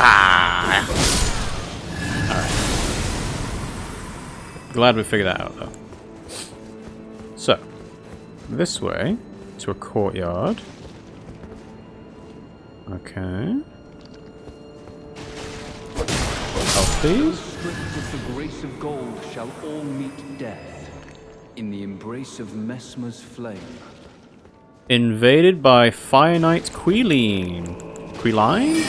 Ah! Alright. Glad we figured that out, though. So, this way to a courtyard. Okay. Health, please. Stripped of the grace of gold shall all meet death in the embrace of Messmer's flame. Invaded by Fire Knight Queelign. Queelign?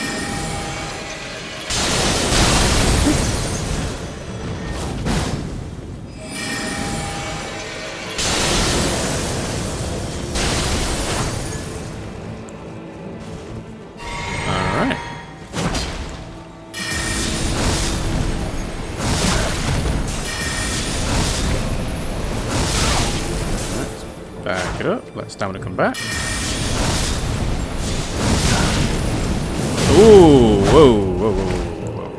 Alright. Let's back it up. Let stamina come back. Ooh, whoa, whoa, whoa, whoa, whoa.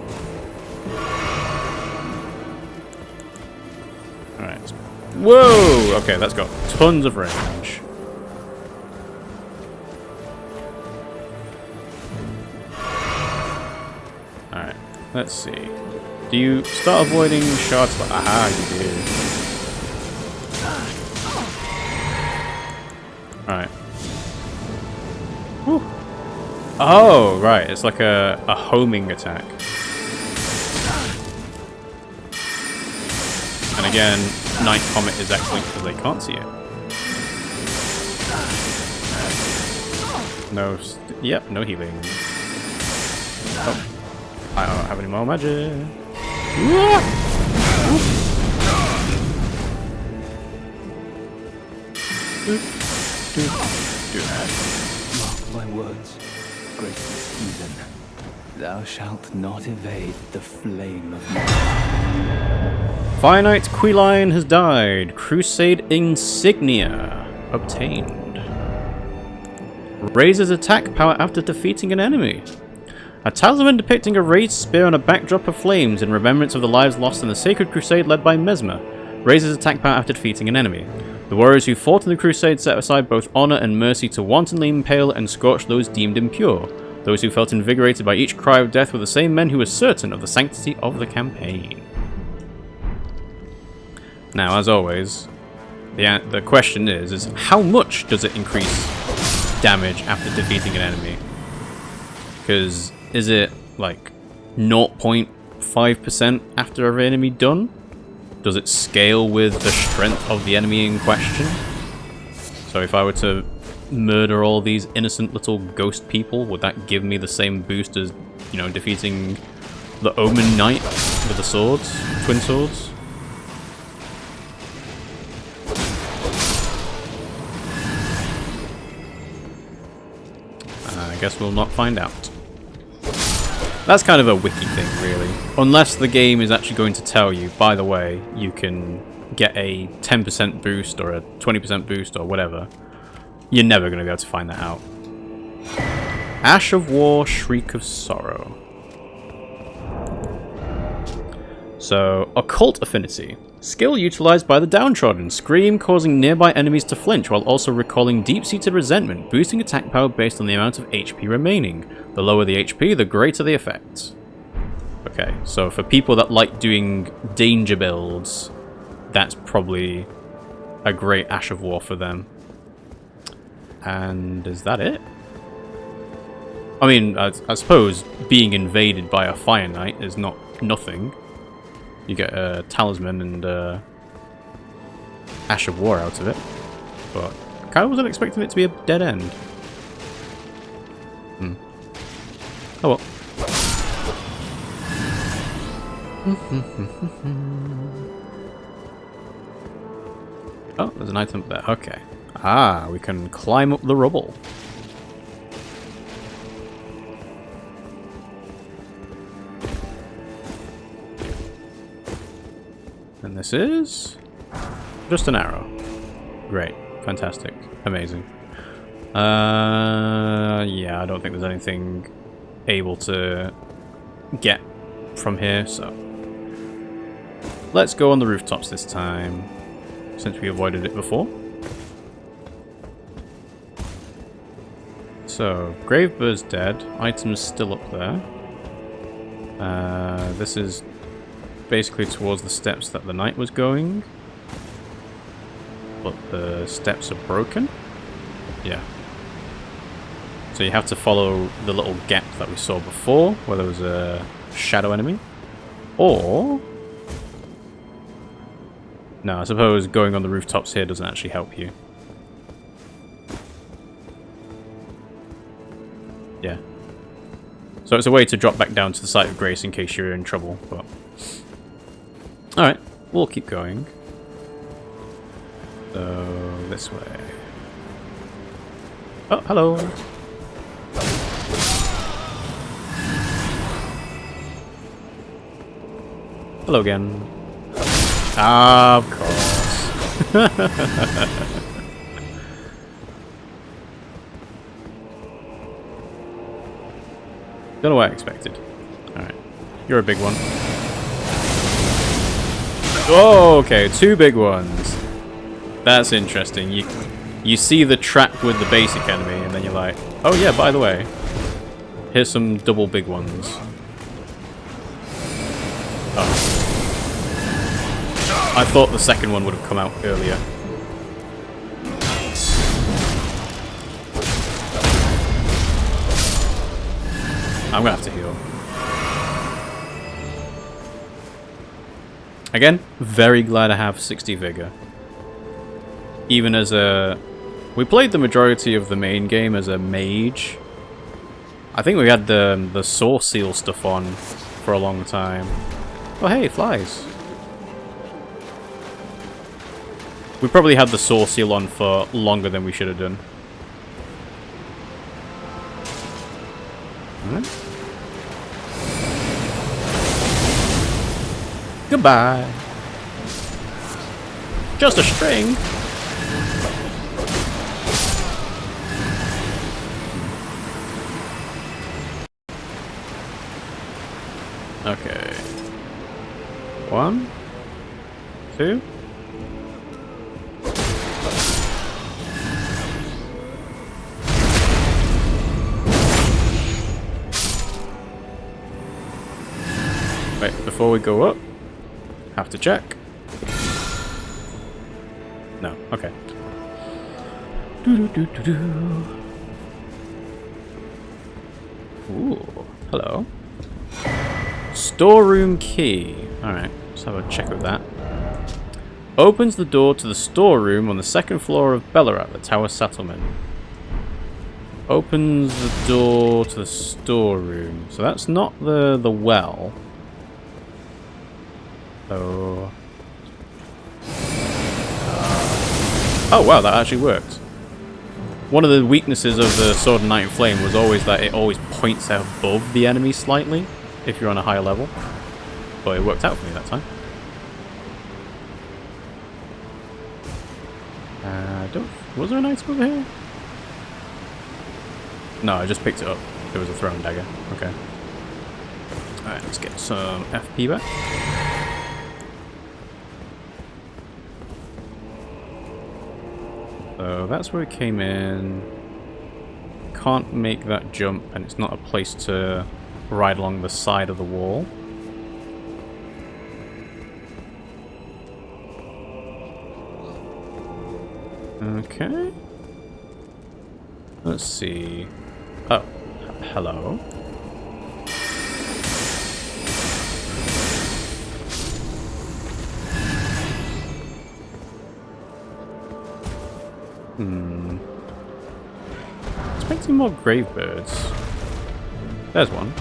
Alright. Whoa! Okay, that's got tons of range. Alright, let's see. Do you start avoiding shots? Aha, you do. Alright. Whew. Oh, right. It's like a homing attack. And again, Night Comet is excellent because they can't see it. No, yep, no healing. Oh, I don't have any more magic. Mark my words, graceless heathen. Thou shalt not evade the flame of my... Fire Knight Queelign has died. Crusade Insignia obtained. Raises attack power after defeating an enemy. A talisman depicting a raised spear on a backdrop of flames in remembrance of the lives lost in the sacred crusade led by Messmer. Raises attack power after defeating an enemy. The warriors who fought in the crusade set aside both honor and mercy to wantonly impale and scorch those deemed impure. Those who felt invigorated by each cry of death were the same men who were certain of the sanctity of the campaign. Now, as always, the question is how much does it increase damage after defeating an enemy? Because is it like 0.5% after every enemy done? Does it scale with the strength of the enemy in question? So if I were to murder all these innocent little ghost people, would that give me the same boost as, you know, defeating the Omen Knight with the swords, twin swords? I guess we'll not find out. That's kind of a wiki thing, really. Unless the game is actually going to tell you, by the way, you can get a 10% boost or a 20% boost or whatever. You're never going to be able to find that out. Ash of War, Shriek of Sorrow. So, Occult Affinity. Skill utilized by the downtrodden. Scream, causing nearby enemies to flinch while also recalling deep-seated resentment, boosting attack power based on the amount of HP remaining. The lower the HP, the greater the effect. Okay, so for people that like doing danger builds, that's probably a great Ash of War for them. And is that it? I mean, I suppose being invaded by a Fire Knight is not nothing. You get a talisman and Ash of War out of it, but I kind of wasn't expecting it to be a dead end. Oh well. Oh, there's an item there. Okay. Ah, we can climb up the rubble. And this is just an arrow. Great. Fantastic. Amazing. Yeah, I don't think there's anything able to get from here, so let's go on the rooftops this time, since we avoided it before. So, Gravebird's dead. Items still up there. This is basically towards the steps that the knight was going. But the steps are broken? Yeah. So you have to follow the little gap that we saw before, where there was a shadow enemy. Or... no, I suppose going on the rooftops here doesn't actually help you. Yeah. So it's a way to drop back down to the site of grace in case you're in trouble, but... alright, we'll keep going. So, this way. Oh, hello! Hello again. Ah, of course. Don't know what I expected. Alright. You're a big one. Oh, okay. 2 big ones. That's interesting. You see the trap with the basic enemy, and then you're like, oh yeah, by the way, here's some double big ones. Oh. I thought the second one would have come out earlier. I'm gonna have to heal. Again, very glad I have 60 vigor. Even as a... we played the majority of the main game as a mage. I think we had the source seal stuff on for a long time. Oh hey, flies. We probably had the source seal on for longer than we should have done. Alright. Goodbye. Just a string. Okay. 1, 2. Wait, before we go up, have to check. No, okay. Ooh, hello. Storeroom key. Alright, let's have a check of that. Opens the door to the storeroom on the 2nd floor of Ballarat, the Tower Settlement. Opens the door to the storeroom. So that's not the well. So... oh wow, that actually worked. One of the weaknesses of the Sword and Knight in Flame was always that it always points out above the enemy slightly, if you're on a higher level. But it worked out for me that time. Was there an item over here? No, I just picked it up. There was a thrown dagger. Okay. Alright, let's get some FP back. So that's where we came in. Can't make that jump, and it's not a place to ride along the side of the wall. Okay. Let's see. Oh, hello. Expecting more grave birds. There's one.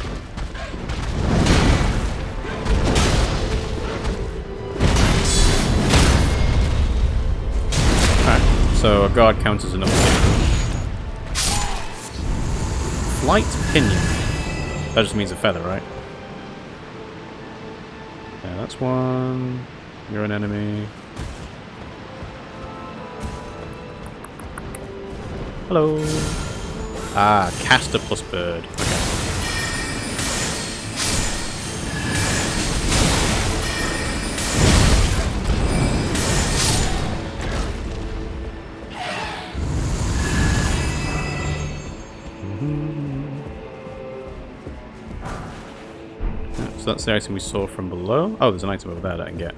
Alright, so a guard counts as another thing. Flight pinion. That just means a feather, right? Yeah, that's one. You're an enemy. Hello. Ah, caster plus bird. Okay. So that's the item we saw from below. Oh, there's an item over there that I can get.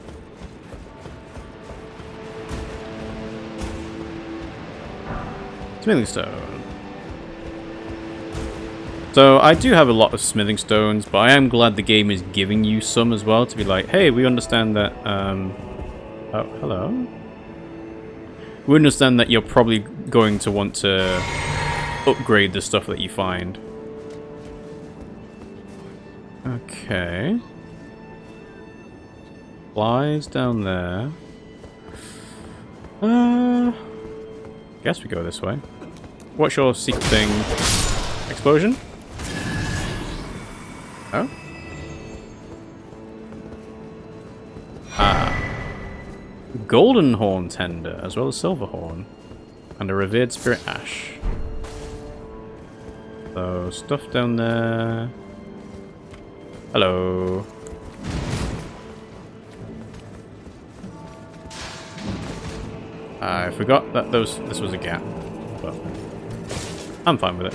Smithing stone. So I do have a lot of smithing stones, but I am glad the game is giving you some as well to be like, hey, we understand that. Oh, hello. We understand that you're probably going to want to upgrade the stuff that you find. Okay. Flies down there. Guess we go this way. What's your secret thing? Explosion? Oh? Ah. Golden horn tender, as well as silver horn. And a revered spirit ash. So, stuff down there. Hello. I forgot that this was a gap, but I'm fine with it.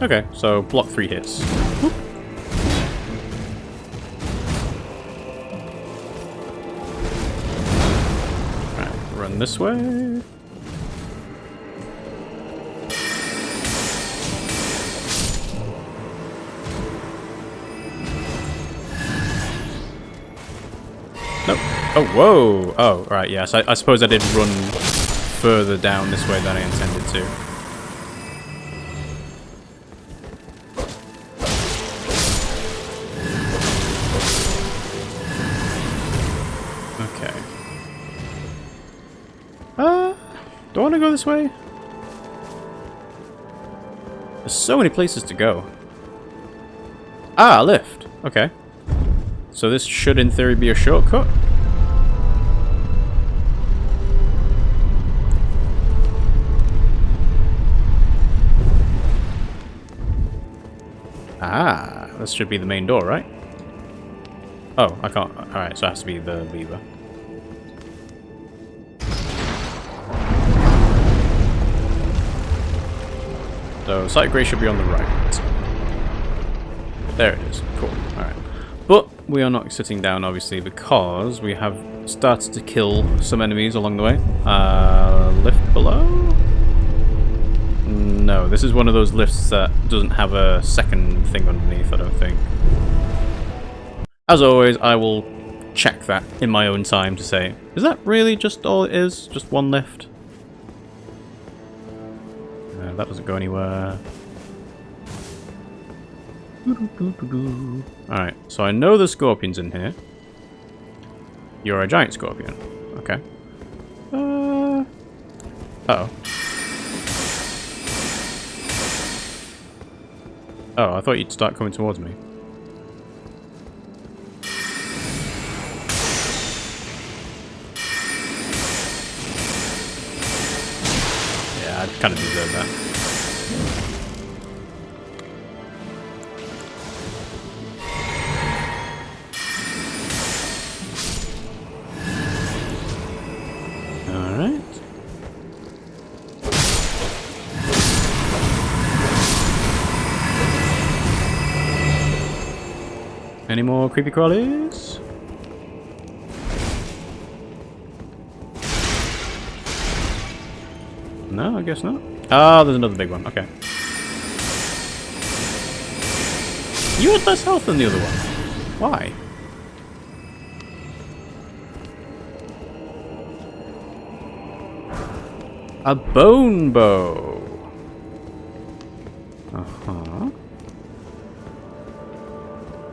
Okay, so block 3 hits. Whoop. Alright, run this way. Nope. Oh, whoa! Oh, right, yes. I suppose I did run further down this way than I intended to. Okay. Do I want to go this way? There's so many places to go. Ah, a lift. Okay. So this should, in theory, be a shortcut. Ah, this should be the main door, right? Oh, I can't. Alright, so it has to be the lever. So, Sight of Grace should be on the right. There it is. Cool. Alright. But we are not sitting down, obviously, because we have started to kill some enemies along the way. Lift below? No, this is one of those lifts that doesn't have a second thing underneath, I don't think. As always, I will check that in my own time to say, is that really just all it is? Just one lift? That doesn't go anywhere. Alright, so I know the scorpion's in here. You're a giant scorpion. Okay. Uh-oh. Oh, I thought you'd start coming towards me. Yeah, I kind of deserve that. Alright. Any more creepy crawlies? No, I guess not. Ah, there's another big one. Okay. You had less health than the other one. Why? A bone bow. Uh-huh.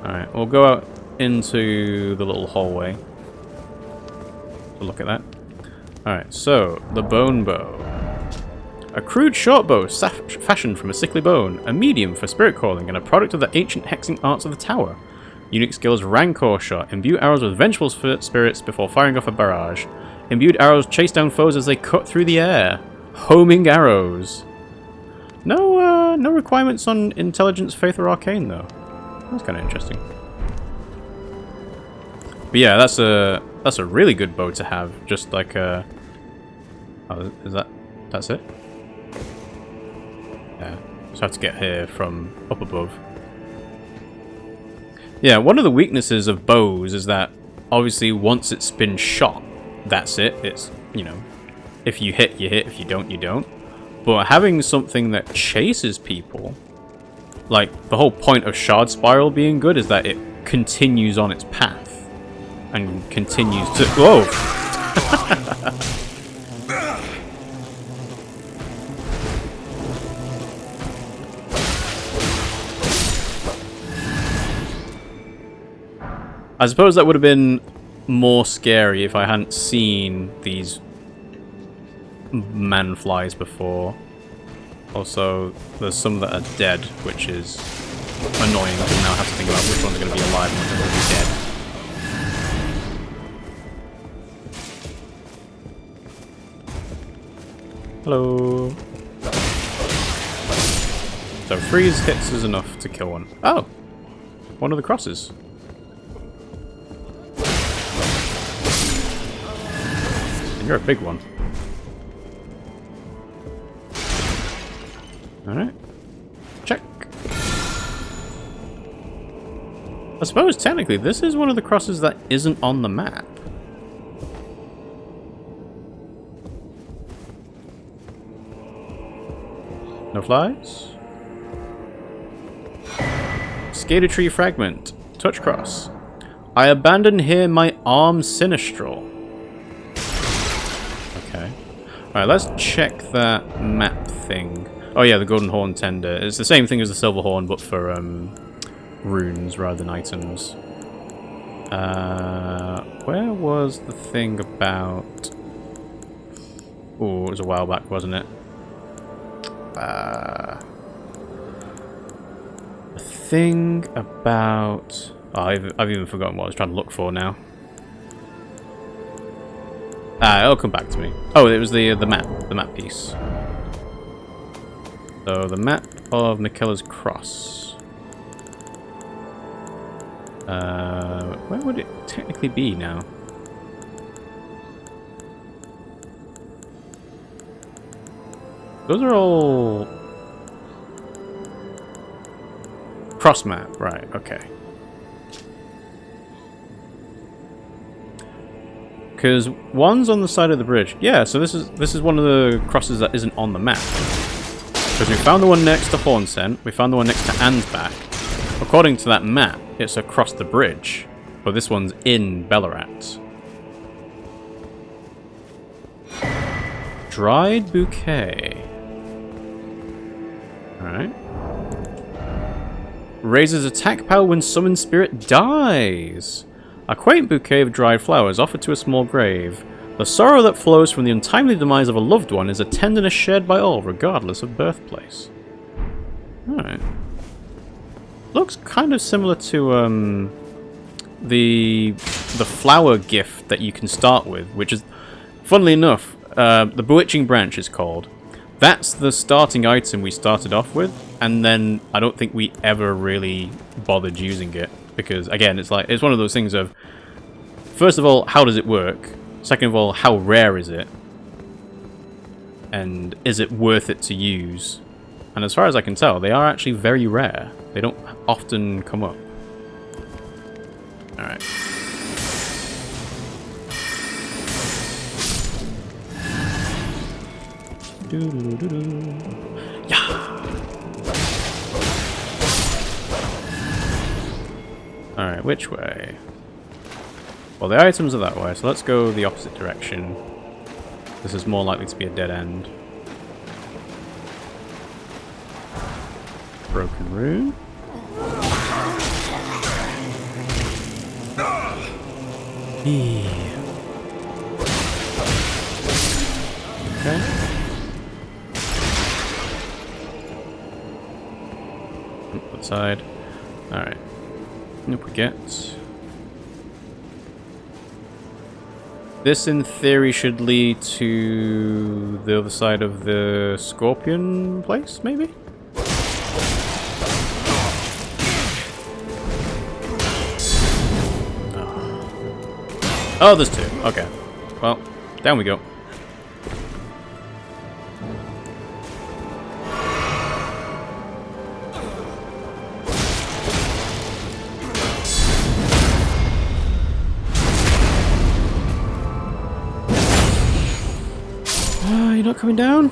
Alright, we'll go out into the little hallway to look at that. Alright, so, the bone bow. A crude short bow fashioned from a sickly bone, a medium for spirit calling, and a product of the ancient hexing arts of the tower. Unique skills Rancor Shot. Imbue arrows with vengeful spirits before firing off a barrage. Imbued arrows chase down foes as they cut through the air. Homing arrows. No, no requirements on intelligence, faith, or arcane, though. That's kind of interesting. But yeah, that's a really good bow to have. Just like a... Oh, that's it? Yeah. Just have to get here from up above. Yeah, one of the weaknesses of bows is that obviously once it's been shot, that's it. It's, you know, if you hit, you hit. If you don't, you don't. But having something that chases people, like the whole point of Shard Spiral being good is that it continues on its path and continues to... Whoa! I suppose that would have been more scary if I hadn't seen these man-flies before. Also, there's some that are dead, which is annoying. I now have to think about which ones are going to be alive and which ones are going to be dead. Hello. So freeze hits is enough to kill one. Oh! One of the crosses. And you're a big one. Alright. Check. I suppose technically this is one of the crosses that isn't on the map. No flies? Erdtree fragment. Touch cross. I abandon here my arm sinistral. Okay. Alright, let's check that map thing. Oh yeah, the golden horn tender. It's the same thing as the silver horn, but for runes rather than items. Where was the thing about... Oh, it was a while back, wasn't it? A thing about... Oh, I've even forgotten what I was trying to look for now. It'll come back to me. Oh, it was the map piece. So the map of Miquella's Cross. Where would it technically be now? Those are all cross map, right? Okay. Because one's on the side of the bridge. Yeah, so this is one of the crosses that isn't on the map. Because we found the one next to Hornsent, we found the one next to Ansbach. According to that map, it's across the bridge, but this one's in Ballarat. Dried bouquet. Alright. Raises attack power when summoned spirit dies. A quaint bouquet of dried flowers offered to a small grave. The sorrow that flows from the untimely demise of a loved one is a tenderness shared by all, regardless of birthplace. Alright. Looks kind of similar to the flower gift that you can start with, which is, funnily enough, the Bewitching Branch is called. That's the starting item we started off with, and then I don't think we ever really bothered using it. Because, again, it's one of those things of, first of all, how does it work? Second of all, how rare is it? And is it worth it to use? And as far as I can tell, they are actually very rare. They don't often come up. Alright. Yeah! Alright, which way? Well, the items are that way, so let's go the opposite direction. This is more likely to be a dead end. Broken rune. Okay. Outside. Alright. Nope, we get. This, in theory, should lead to the other side of the scorpion place, maybe? Oh. Oh, there's 2. Okay. Well, down we go. You're not coming down?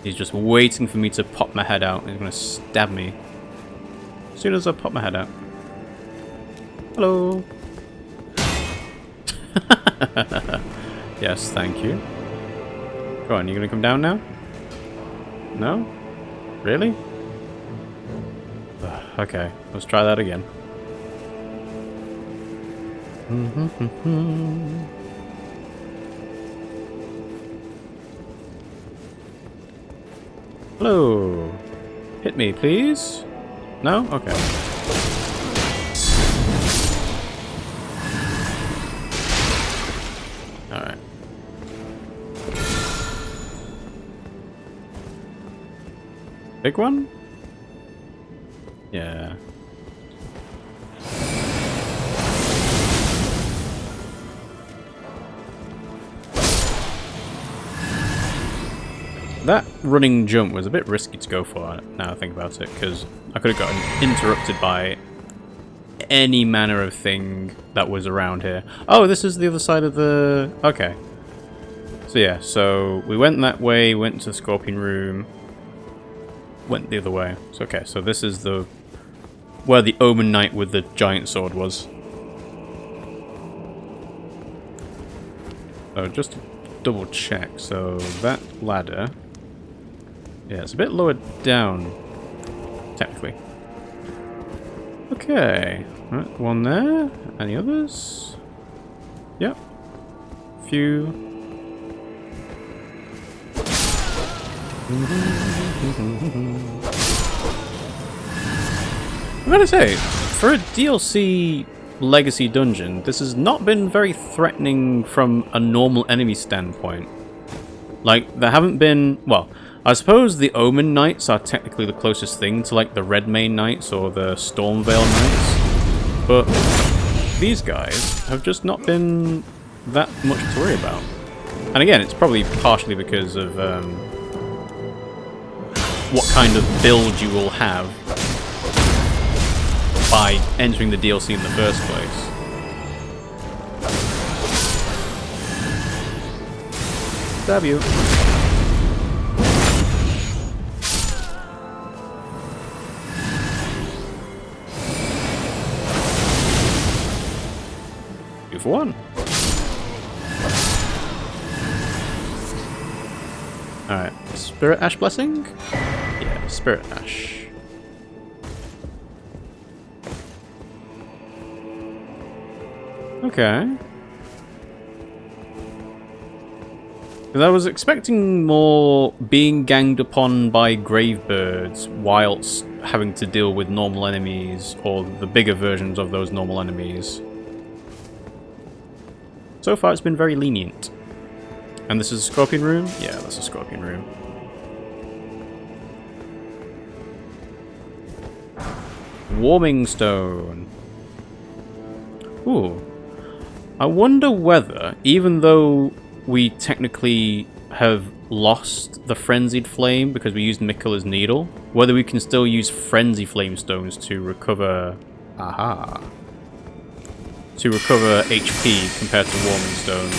He's just waiting for me to pop my head out. He's going to stab me as soon as I pop my head out. Hello. Yes, thank you. Go on, you going to come down now? No? Really? Okay, let's try that again. Hello. Hit me, please. No? Okay. Alright. Big one? Yeah. That running jump was a bit risky to go for, now I think about it, because I could have gotten interrupted by any manner of thing that was around here. Oh, this is the other side of the... Okay. So yeah, so we went that way, went to the Scorpion Room, went the other way. So okay, so this is the... where the Omen Knight with the giant sword was. So just to double check, so that ladder... Yeah, it's a bit lower down, technically. Okay, right, one there. Any others? Yep. Few. I'm gonna say, for a DLC legacy dungeon, this has not been very threatening from a normal enemy standpoint. Like, there haven't been... Well, I suppose the Omen Knights are technically the closest thing to, like, the Redmane Knights or the Stormveil Knights. But these guys have just not been that much to worry about. And again, it's probably partially because of what kind of build you will have by entering the DLC in the first place. Stab you. 2 for 1. Alright, Spirit Ash Blessing? Yeah, Spirit Ash. Okay. Because I was expecting more being ganged upon by Gravebirds whilst having to deal with normal enemies, or the bigger versions of those normal enemies. So far it's been very lenient. And this is a Scorpion Room? Yeah, that's a Scorpion Room. Warming Stone. Ooh. I wonder whether, even though we technically have lost the Frenzied Flame because we used Miquella's Needle, whether we can still use Frenzy Flame Stones to recover... Aha. To recover HP compared to Warming Stones.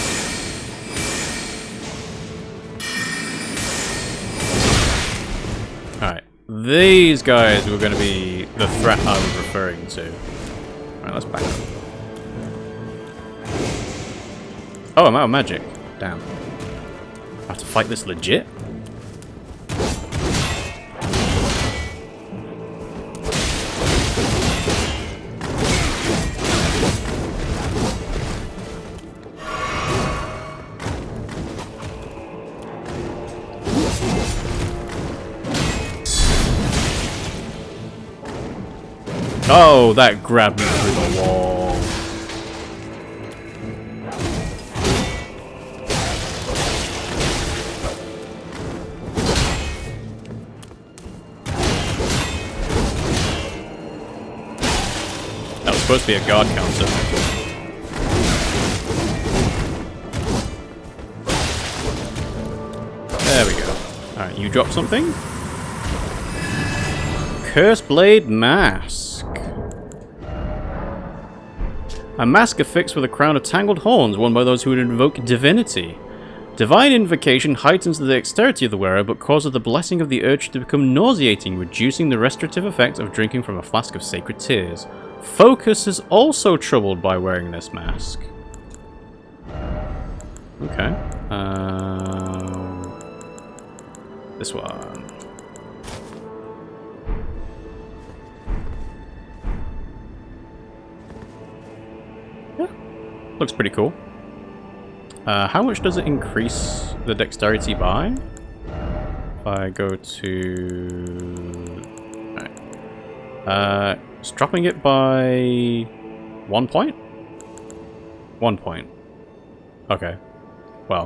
Alright, these guys were going to be the threat I was referring to. Alright, let's back up. Oh, I'm out of magic. Damn. I have to fight this legit? Oh, that grabbed me through the wall. supposed to be a guard counter. There we go. Alright, you drop something? Curse Blade Mask. A mask affixed with a crown of tangled horns worn by those who would invoke divinity. Divine Invocation heightens the dexterity of the wearer, but causes the blessing of the Erdtree to become nauseating, reducing the restorative effect of drinking from a flask of sacred tears. Focus is also troubled by wearing this mask. Okay. This one. Yeah. Looks pretty cool. How much does it increase the dexterity by? If I go to... Alright. It's dropping it by 1 point? 1 point. Okay. Well.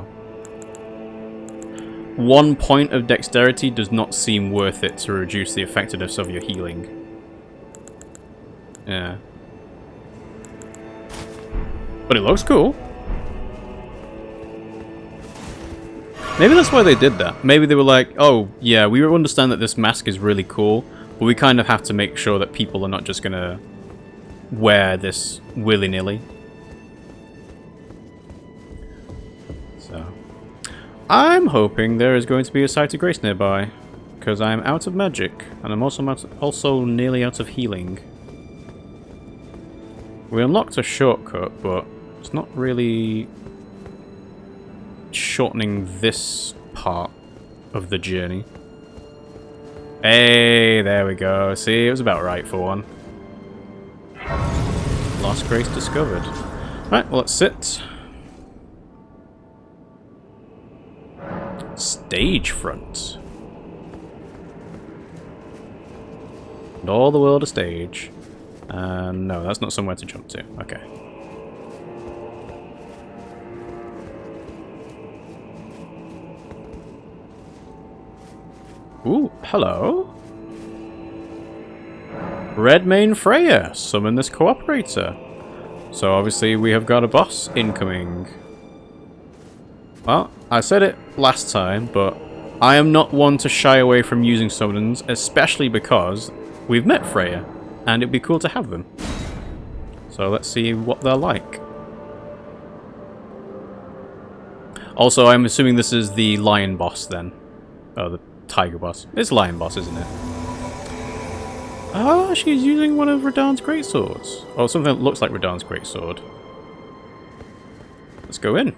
1 point of dexterity does not seem worth it to reduce the effectiveness of your healing. Yeah. But it looks cool. Maybe that's why they did that. Maybe they were like, oh, yeah, we understand that this mask is really cool, but we kind of have to make sure that people are not just gonna wear this willy-nilly. So, I'm hoping there is going to be a Site of Grace nearby, because I'm out of magic, and I'm also nearly out of healing. We unlocked a shortcut, but it's not really shortening this part of the journey. Hey, there we go. See, it was about right for one. Lost Grace discovered. Right, well, let's sit. Stage front. And all the world a stage. No, that's not somewhere to jump to. Okay. Ooh, hello. Redmane Freya, summon this cooperator. So obviously we have got a boss incoming. Well, I said it last time, but I am not one to shy away from using summons, especially because we've met Freya, and it'd be cool to have them. So let's see what they're like. Also, I'm assuming this is the lion boss then. Oh, the tiger boss. It's lion boss, isn't it? Ah, she's using one of Radahn's greatswords. Or something that looks like Radahn's greatsword. Let's go in.